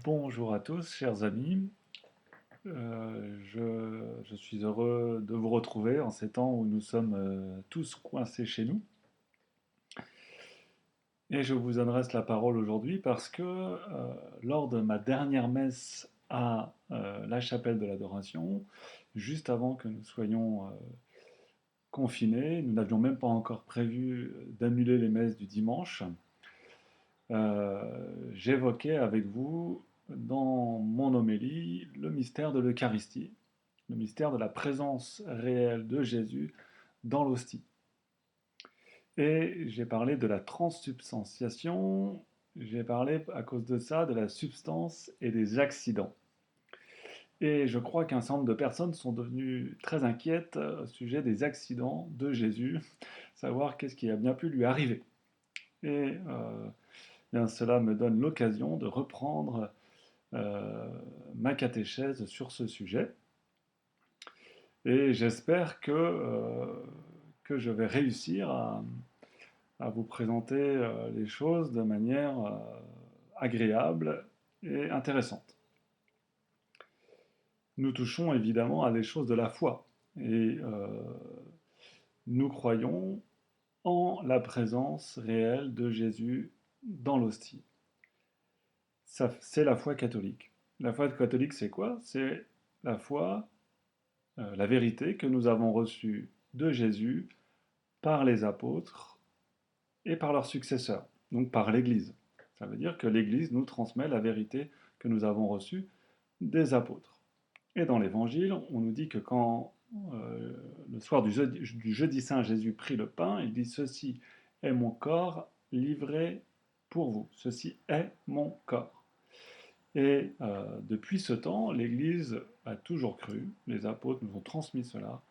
Bonjour à tous, chers amis. Je suis heureux de vous retrouver en ces temps où nous sommes tous coincés chez nous. Et je vous adresse la parole aujourd'hui parce que lors de ma dernière messe à la chapelle de l'adoration, juste avant que nous soyons confinés, nous n'avions même pas encore prévu d'annuler les messes du dimanche. J'évoquais avec vous dans mon homélie le mystère de l'Eucharistie, le mystère de la présence réelle de Jésus dans l'hostie. Et j'ai parlé de la transsubstantiation, j'ai parlé à cause de ça de la substance et des accidents. Et je crois qu'un certain nombre de personnes sont devenues très inquiètes au sujet des accidents de Jésus, savoir qu'est-ce qui a bien pu lui arriver. Et bien, cela me donne l'occasion de reprendre ma catéchèse sur ce sujet. Et j'espère que je vais réussir à vous présenter les choses de manière agréable et intéressante. Nous touchons évidemment à des choses de la foi. Et nous croyons en la présence réelle de Jésus dans l'hostie. C'est la foi catholique. La foi catholique, c'est quoi? C'est la foi, la vérité que nous avons reçue de Jésus par les apôtres et par leurs successeurs, donc par l'Église. Ça veut dire que l'Église nous transmet la vérité que nous avons reçue des apôtres. Et dans l'Évangile, on nous dit que quand le soir du jeudi saint, Jésus prit le pain, il dit: Ceci est mon corps livré pour vous. Ceci est mon corps. Et depuis ce temps, l'Église a toujours cru, les apôtres nous ont transmis cela,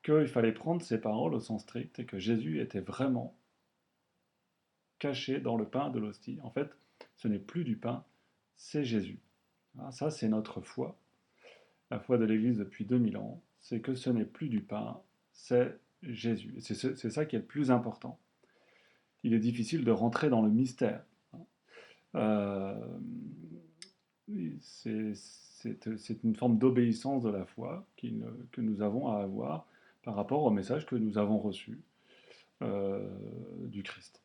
qu'il fallait prendre ces paroles au sens strict et que Jésus était vraiment caché dans le pain de l'hostie. En fait, ce n'est plus du pain, c'est Jésus. Ça, c'est notre foi. La foi de l'Église depuis 2000 ans, c'est que ce n'est plus du pain, c'est Jésus. Et c'est ça qui est le plus important. Il est difficile de rentrer dans le mystère. Euh, c'est une forme d'obéissance de la foi que nous avons à avoir par rapport au message que nous avons reçu du Christ.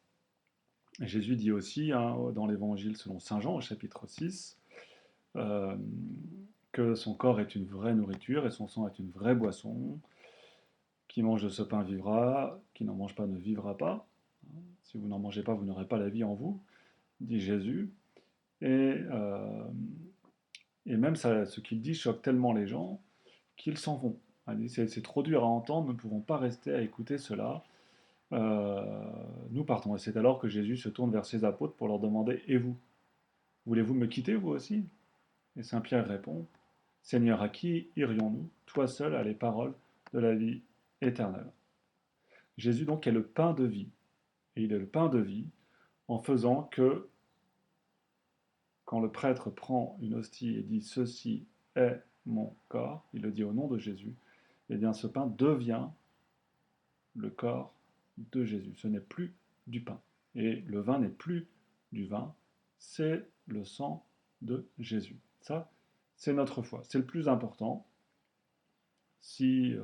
Et Jésus dit aussi dans l'Évangile selon Saint Jean au chapitre 6 euh, que son corps est une vraie nourriture et son sang est une vraie boisson. Qui mange de ce pain vivra, qui n'en mange pas ne vivra pas. Si vous n'en mangez pas, vous n'aurez pas la vie en vous, dit Jésus. Et, euh, et même ça, ce qu'il dit choque tellement les gens qu'ils s'en vont. C'est trop dur à entendre, nous ne pouvons pas rester à écouter cela. Euh, nous partons. Et c'est alors que Jésus se tourne vers ses apôtres pour leur demander: Et vous? Voulez-vous me quitter, vous aussi? Et Saint Pierre répond: Seigneur, à qui irions-nous? Toi seul as les paroles de la vie éternelle. Jésus donc est le pain de vie. Et il est le pain de vie en faisant que, quand le prêtre prend une hostie et dit «Ceci est mon corps», il le dit au nom de Jésus, et bien ce pain devient le corps de Jésus. Ce n'est plus du pain. Et le vin n'est plus du vin, c'est le sang de Jésus. Ça, c'est notre foi. C'est le plus important. Si,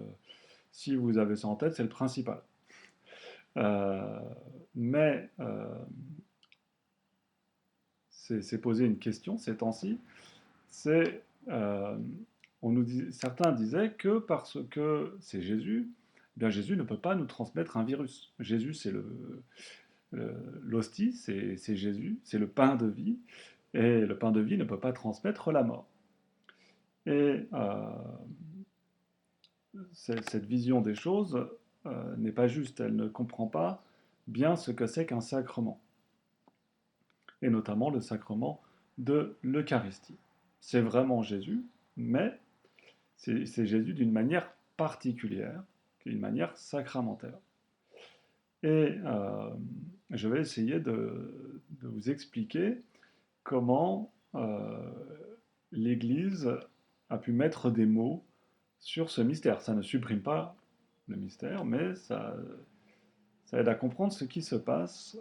si vous avez ça en tête, c'est le principal. Euh, mais c'est poser une question ces temps-ci. C'est, euh, certains disaient que parce que c'est Jésus, eh bien Jésus ne peut pas nous transmettre un virus. Jésus, c'est l'hostie, c'est Jésus, c'est le pain de vie, et le pain de vie ne peut pas transmettre la mort. Et cette vision des choses n'est pas juste, elle ne comprend pas bien ce que c'est qu'un sacrement, et notamment le sacrement de l'Eucharistie. C'est vraiment Jésus, mais c'est Jésus d'une manière particulière, d'une manière sacramentelle. Et je vais essayer de vous expliquer comment l'Église a pu mettre des mots sur ce mystère. Ça ne supprime pas le mystère, mais ça aide à comprendre ce qui se passe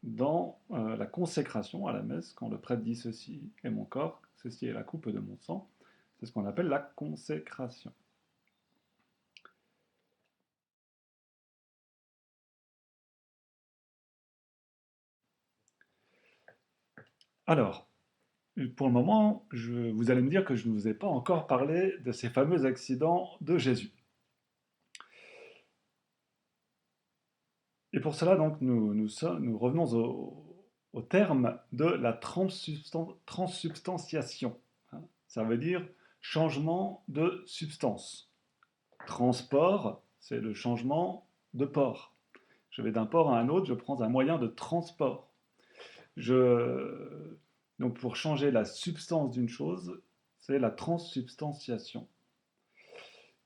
dans la consécration à la messe, quand le prêtre dit ceci est mon corps, ceci est la coupe de mon sang, c'est ce qu'on appelle la consécration. Alors, pour le moment, vous allez me dire que je ne vous ai pas encore parlé de ces fameux accidents de Jésus. Et pour cela, donc, nous revenons au terme de la transsubstantiation, hein. Ça veut dire changement de substance. Transport, c'est le changement de port. Je vais d'un port à un autre, je prends un moyen de transport. Donc pour changer la substance d'une chose, c'est la transsubstantiation.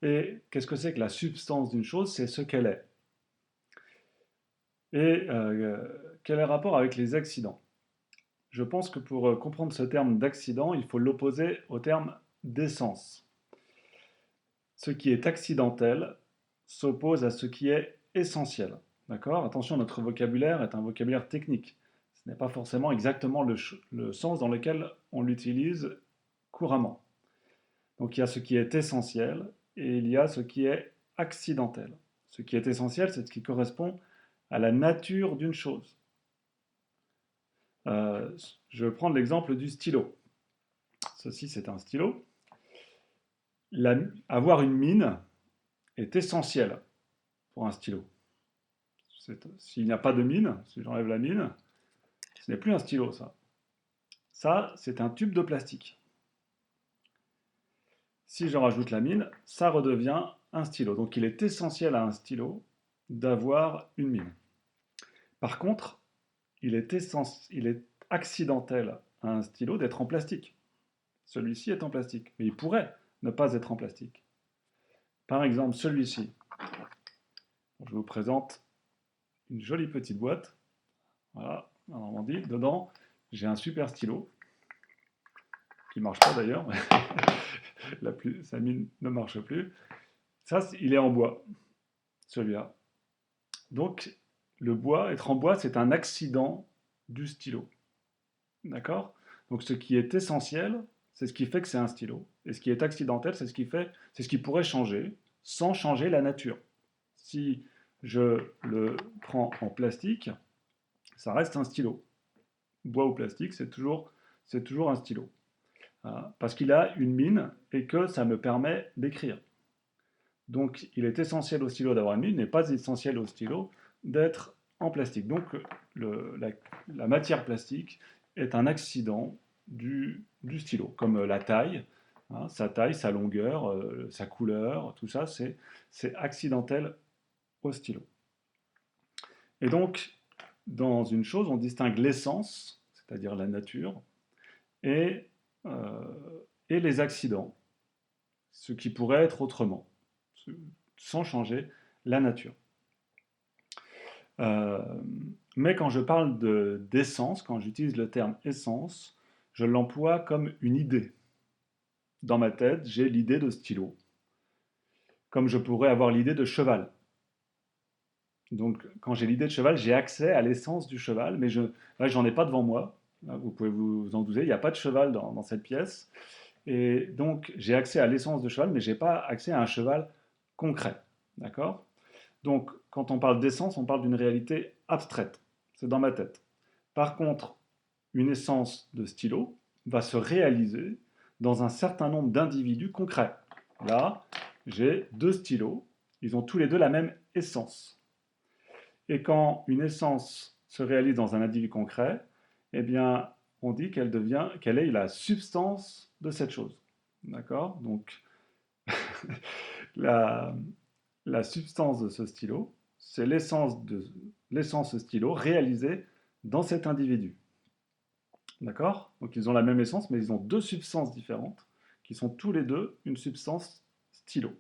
Et qu'est-ce que c'est que la substance d'une chose? C'est ce qu'elle est. Et quel est le rapport avec les accidents? Je pense que pour comprendre ce terme d'accident, il faut l'opposer au terme d'essence. Ce qui est accidentel s'oppose à ce qui est essentiel. D'accord? Attention, notre vocabulaire est un vocabulaire technique. Ce n'est pas forcément exactement le sens dans lequel on l'utilise couramment. Donc il y a ce qui est essentiel et il y a ce qui est accidentel. Ce qui est essentiel, c'est ce qui correspond à la nature d'une chose. Euh, je vais prendre l'exemple du stylo. Ceci, c'est un stylo. Avoir une mine est essentiel pour un stylo. S'il n'y a pas de mine, si j'enlève la mine, ce n'est plus un stylo, ça. Ça, c'est un tube de plastique. Si je rajoute la mine, ça redevient un stylo. Donc il est essentiel à un stylo d'avoir une mine. Par contre, il est accidentel à un stylo d'être en plastique. Celui-ci est en plastique, mais il pourrait ne pas être en plastique. Par exemple, celui-ci. Je vous présente une jolie petite boîte. Voilà, en Normandie. Dedans, j'ai un super stylo, qui ne marche pas d'ailleurs. Sa mine ne marche plus. Ça, il est en bois, celui-là. Donc, le bois, être en bois, c'est un accident du stylo. D'accord? Donc, ce qui est essentiel, c'est ce qui fait que c'est un stylo. Et ce qui est accidentel, c'est ce qui pourrait changer sans changer la nature. Si je le prends en plastique, ça reste un stylo. Bois ou plastique, c'est toujours un stylo. Parce qu'il a une mine et que ça me permet d'écrire. Donc, il est essentiel au stylo d'avoir une mine, n'est pas essentiel au stylo d'être en plastique. Donc, la matière plastique est un accident du stylo, comme la taille, hein, sa taille, sa longueur, sa couleur, tout ça, c'est accidentel au stylo. Et donc, dans une chose, on distingue l'essence, c'est-à-dire la nature, et, euh, et les accidents, ce qui pourrait être autrement, sans changer la nature. Euh, mais quand je parle d'essence, quand j'utilise le terme essence, je l'emploie comme une idée. Dans ma tête, j'ai l'idée de stylo, comme je pourrais avoir l'idée de cheval. Donc, quand j'ai l'idée de cheval, j'ai accès à l'essence du cheval, mais là, j'en ai pas devant moi. Là, vous pouvez vous en douter, il n'y a pas de cheval dans cette pièce. Et donc, j'ai accès à l'essence de cheval, mais je n'ai pas accès à un cheval concret. D'accord? Donc, quand on parle d'essence, on parle d'une réalité abstraite. C'est dans ma tête. Par contre, une essence de stylo va se réaliser dans un certain nombre d'individus concrets. Là, j'ai deux stylos, ils ont tous les deux la même essence. Et quand une essence se réalise dans un individu concret, eh bien, on dit qu'elle est la substance de cette chose. D'accord? Donc, la, la substance de ce stylo, c'est l'essence stylo réalisée dans cet individu. D'accord? Donc ils ont la même essence, mais ils ont deux substances différentes, qui sont tous les deux une substance stylo.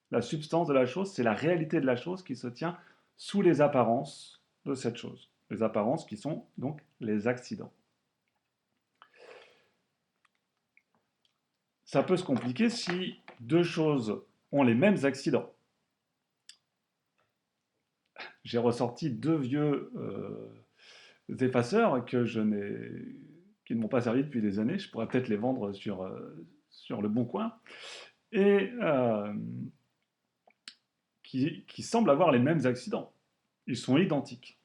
La substance de la chose, c'est la réalité de la chose qui se tient sous les apparences de cette chose. Les apparences qui sont donc les accidents. Ça peut se compliquer si deux choses ont les mêmes accidents. j'ai ressorti deux vieux effaceurs qui ne m'ont pas servi depuis des années. Je pourrais peut-être les vendre sur le bon coin. Et qui semblent avoir les mêmes accidents. Ils sont identiques.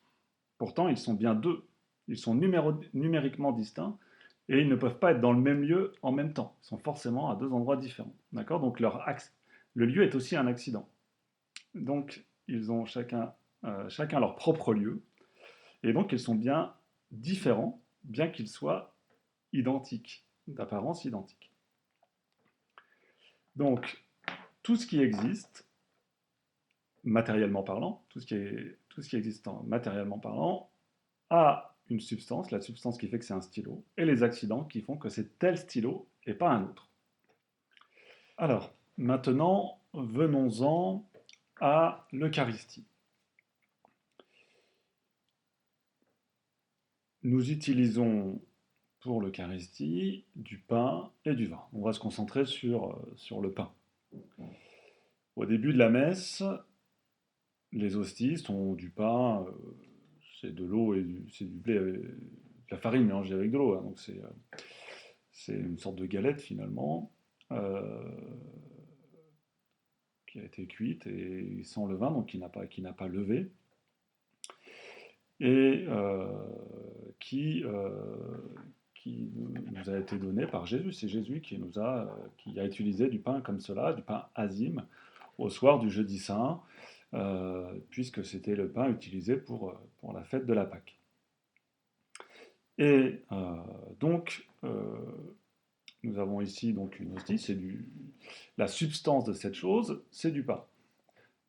Pourtant, ils sont bien deux. Ils sont numériquement distincts et ils ne peuvent pas être dans le même lieu en même temps. Ils sont forcément à deux endroits différents. D'accord? Donc le lieu est aussi un accident. Donc ils ont chacun leur propre lieu et donc ils sont bien différents, bien qu'ils soient identiques, d'apparence identique. Donc tout ce qui existe, matériellement parlant, tout ce qui existe matériellement parlant, a une substance, la substance qui fait que c'est un stylo, et les accidents qui font que c'est tel stylo et pas un autre. Alors, maintenant, venons-en à l'Eucharistie. Nous utilisons pour l'Eucharistie du pain et du vin. On va se concentrer sur le pain. Au début de la messe, les hosties sont du pain, c'est de l'eau et c'est du blé, de la farine mélangée avec de l'eau, hein, donc c'est une sorte de galette finalement, euh, qui a été cuite et sans levain, donc qui n'a pas levé, et qui nous a été donné par Jésus. C'est Jésus qui a utilisé du pain comme cela, du pain azime, au soir du jeudi saint, puisque c'était le pain utilisé pour la fête de la Pâque. Et donc, nous avons ici donc une hostie, la substance de cette chose, c'est du pain.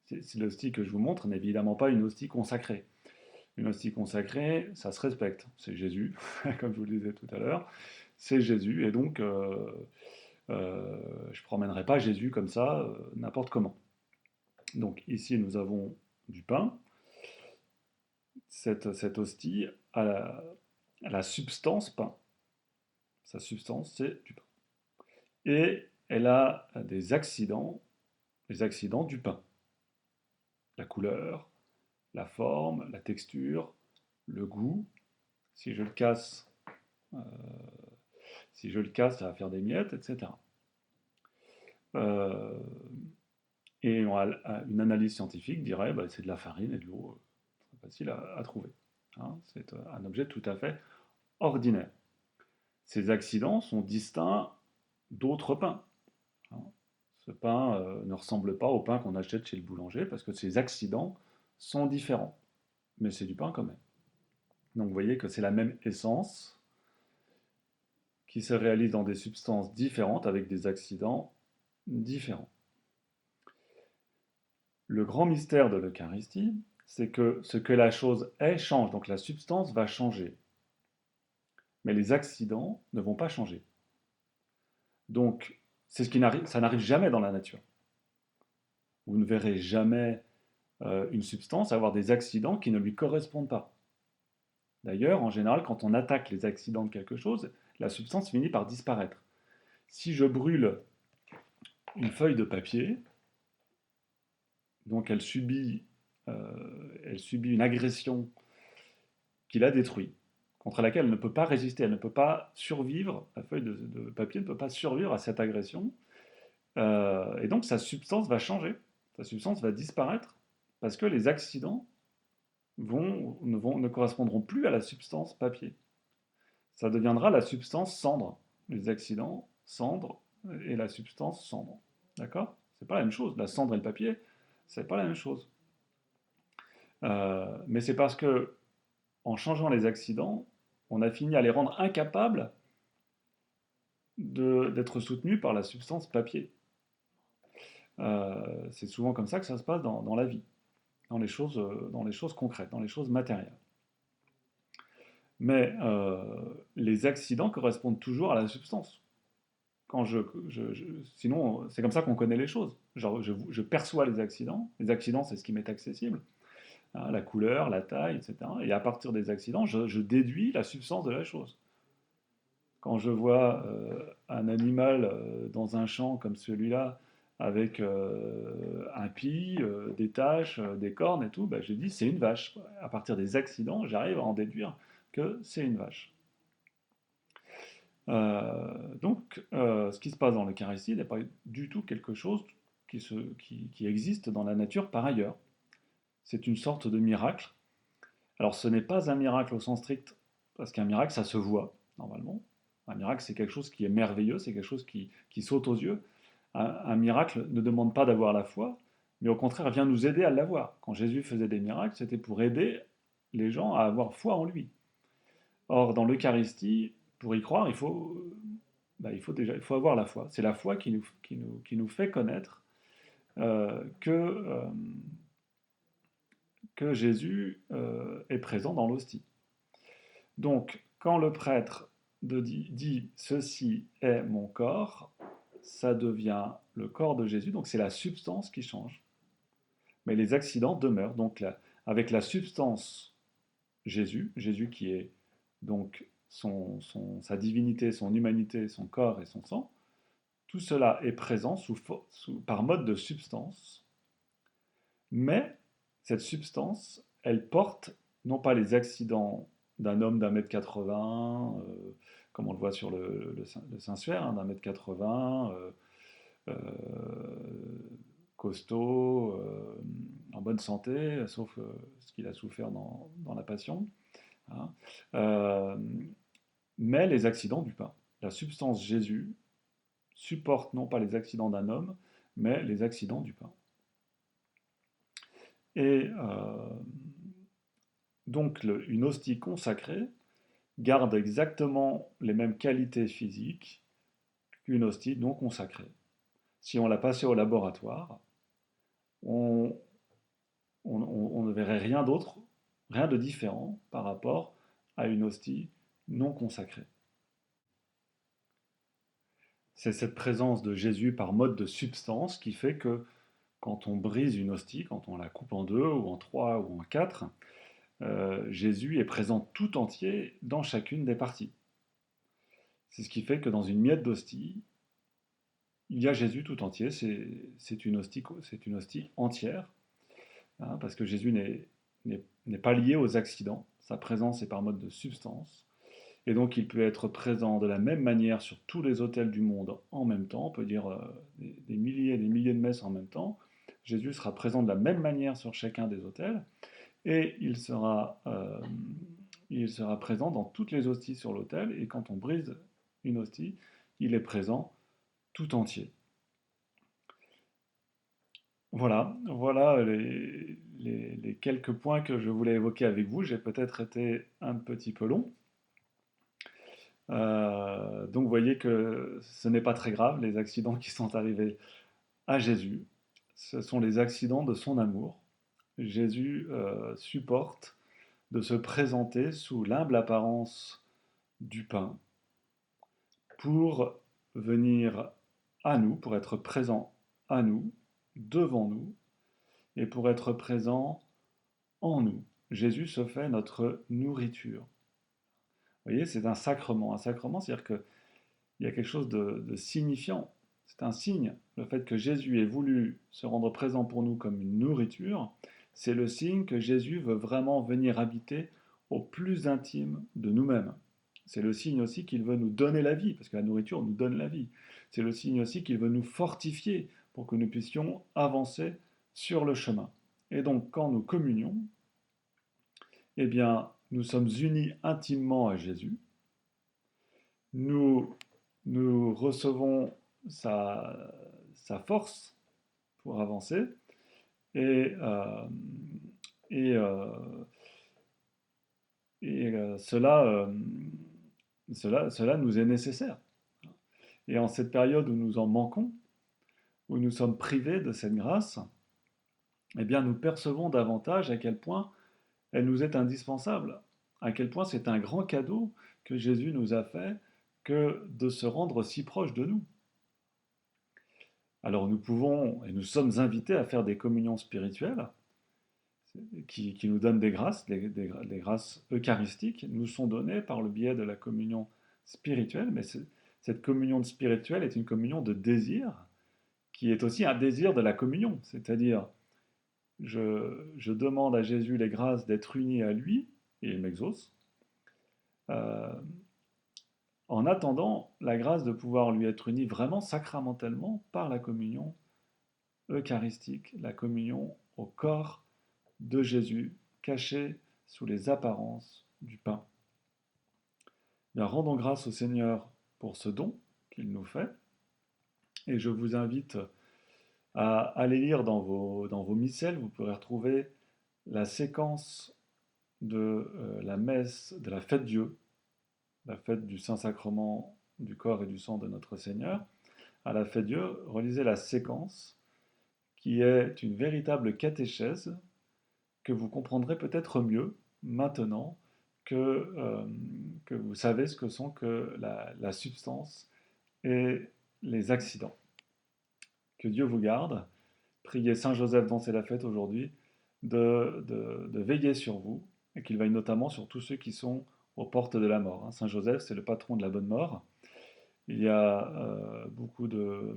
C'est l'hostie que je vous montre n'est évidemment pas une hostie consacrée. Une hostie consacrée, ça se respecte. C'est Jésus, comme je vous le disais tout à l'heure. C'est Jésus, et donc je ne promènerai pas Jésus comme ça, n'importe comment. Donc ici, nous avons du pain. Cette hostie a la substance pain. Sa substance, c'est du pain. Et elle a des accidents, les accidents du pain. La couleur, la forme, la texture, le goût. Si je le casse, euh, ça va faire des miettes, etc. Euh, et une analyse scientifique dirait bah, c'est de la farine et de l'eau, c'est facile à trouver. Hein, c'est un objet tout à fait ordinaire. Ces accidents sont distincts d'autres pains. Hein. Ce pain ne ressemble pas au pain qu'on achète chez le boulanger parce que ces accidents sont différents. Mais c'est du pain quand même. Donc vous voyez que c'est la même essence qui se réalise dans des substances différentes avec des accidents différents. Le grand mystère de l'Eucharistie, c'est que ce que la chose est change, donc la substance va changer. Mais les accidents ne vont pas changer. Donc, c'est ça n'arrive jamais dans la nature. Vous ne verrez jamais une substance avoir des accidents qui ne lui correspondent pas. D'ailleurs, en général, quand on attaque les accidents de quelque chose, la substance finit par disparaître. Si je brûle une feuille de papier, donc elle subit une agression qui la détruit, contre laquelle elle ne peut pas résister, elle ne peut pas survivre, la feuille de papier ne peut pas survivre à cette agression, et donc sa substance va changer, sa substance va disparaître, parce que les accidents ne correspondront plus à la substance papier. Ça deviendra la substance cendre. Les accidents, cendre, et la substance cendre. D'accord? C'est pas la même chose. La cendre et le papier, c'est pas la même chose. Mais c'est parce que, en changeant les accidents, on a fini à les rendre incapables d'être soutenus par la substance papier. C'est souvent comme ça que ça se passe dans la vie, dans les choses concrètes, dans les choses matérielles. Mais les accidents correspondent toujours à la substance. Sinon, c'est comme ça qu'on connaît les choses. Genre, je perçois les accidents. Les accidents, c'est ce qui m'est accessible. Hein, la couleur, la taille, etc. Et à partir des accidents, je déduis la substance de la chose. Quand je vois un animal dans un champ comme celui-là, avec un pis, des taches, des cornes et tout, bah, j'ai dit c'est une vache. À partir des accidents, j'arrive à en déduire que c'est une vache. Ce qui se passe dans l'Eucharistie n'est pas du tout quelque chose qui existe dans la nature par ailleurs. C'est une sorte de miracle. Alors ce n'est pas un miracle au sens strict, parce qu'un miracle, ça se voit, normalement. Un miracle, c'est quelque chose qui est merveilleux, c'est quelque chose qui saute aux yeux. Un miracle ne demande pas d'avoir la foi, mais au contraire vient nous aider à l'avoir. Quand Jésus faisait des miracles, c'était pour aider les gens à avoir foi en lui. Or, dans l'Eucharistie, pour y croire, il faut avoir la foi. C'est la foi qui nous fait connaître que Jésus est présent dans l'hostie. Donc, quand le prêtre dit ceci est mon corps, ça devient le corps de Jésus, donc c'est la substance qui change. Mais les accidents demeurent. Donc, là, avec la substance Jésus qui est donc sa divinité, son humanité, son corps et son sang, tout cela est présent par mode de substance, mais cette substance, elle porte non pas les accidents d'un homme d'un mètre 80, comme on le voit sur le Saint-Suaire, hein, d'un mètre 80, euh, costaud, en bonne santé, sauf ce qu'il a souffert dans la Passion, hein. Euh, mais les accidents du pain. La substance Jésus supporte non pas les accidents d'un homme, mais les accidents du pain. Et donc une hostie consacrée garde exactement les mêmes qualités physiques qu'une hostie non consacrée. Si on la passait au laboratoire, on, on ne verrait rien d'autre, rien de différent par rapport à une hostie non consacrée. C'est cette présence de Jésus par mode de substance qui fait que quand on brise une hostie, quand on la coupe en deux ou en trois ou en quatre, Jésus est présent tout entier dans chacune des parties. C'est ce qui fait que dans une miette d'hostie, il y a Jésus tout entier, c'est une hostie entière, hein, parce que Jésus n'est pas lié aux accidents, sa présence est par mode de substance, et donc il peut être présent de la même manière sur tous les autels du monde en même temps, on peut dire des milliers et des milliers de messes en même temps. Jésus sera présent de la même manière sur chacun des autels, et il sera présent dans toutes les hosties sur l'autel, et quand on brise une hostie, il est présent tout entier. Voilà les quelques points que je voulais évoquer avec vous. J'ai peut-être été un petit peu long. Donc vous voyez que ce n'est pas très grave, les accidents qui sont arrivés à Jésus. Ce sont les accidents de son amour. Jésus supporte de se présenter sous l'humble apparence du pain pour venir à nous, pour être présent à nous, devant nous, et pour être présent en nous. Jésus se fait notre nourriture. Vous voyez, c'est un sacrement. Un sacrement, c'est-à-dire qu'il y a quelque chose de signifiant. C'est un signe. Le fait que Jésus ait voulu se rendre présent pour nous comme une nourriture, c'est le signe que Jésus veut vraiment venir habiter au plus intime de nous-mêmes. C'est le signe aussi qu'il veut nous donner la vie, parce que la nourriture nous donne la vie. C'est le signe aussi qu'il veut nous fortifier pour que nous puissions avancer sur le chemin. Et donc, quand nous communions, eh bien, nous sommes unis intimement à Jésus. Nous, nous recevons sa force pour avancer et, euh, et, euh, cela nous est nécessaire. Et en cette période où nous en manquons, où nous sommes privés de cette grâce, eh bien, nous percevons davantage à quel point elle nous est indispensable, à quel point c'est un grand cadeau que Jésus nous a fait que de se rendre si proche de nous. Alors nous pouvons et nous sommes invités à faire des communions spirituelles qui nous donnent des grâces, les grâces eucharistiques nous sont données par le biais de la communion spirituelle, mais cette communion spirituelle est une communion de désir qui est aussi un désir de la communion, c'est-à-dire je demande à Jésus les grâces d'être uni à lui, et il m'exauce, euh, en attendant la grâce de pouvoir lui être uni vraiment sacramentellement par la communion eucharistique, la communion au corps de Jésus, caché sous les apparences du pain. Bien, rendons grâce au Seigneur pour ce don qu'il nous fait, et je vous invite à aller lire dans vos missels, vous pourrez retrouver la séquence de la messe de la fête Dieu, la fête du Saint-Sacrement du corps et du sang de notre Seigneur. À la fête Dieu, relisez la séquence qui est une véritable catéchèse que vous comprendrez peut-être mieux maintenant que, que vous savez ce que sont que la substance et les accidents. Que Dieu vous garde. Priez Saint Joseph dont c'est la fête aujourd'hui de veiller sur vous et qu'il veille notamment sur tous ceux qui sont aux portes de la mort. Saint Joseph, c'est le patron de la bonne mort. Il y a beaucoup de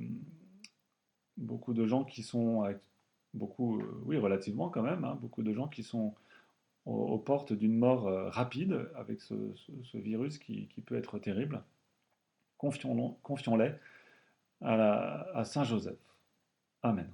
gens qui sont, beaucoup, oui, relativement quand même, beaucoup de gens qui sont aux portes d'une mort rapide avec ce virus qui peut être terrible. Confions-les à Saint Joseph. Amen.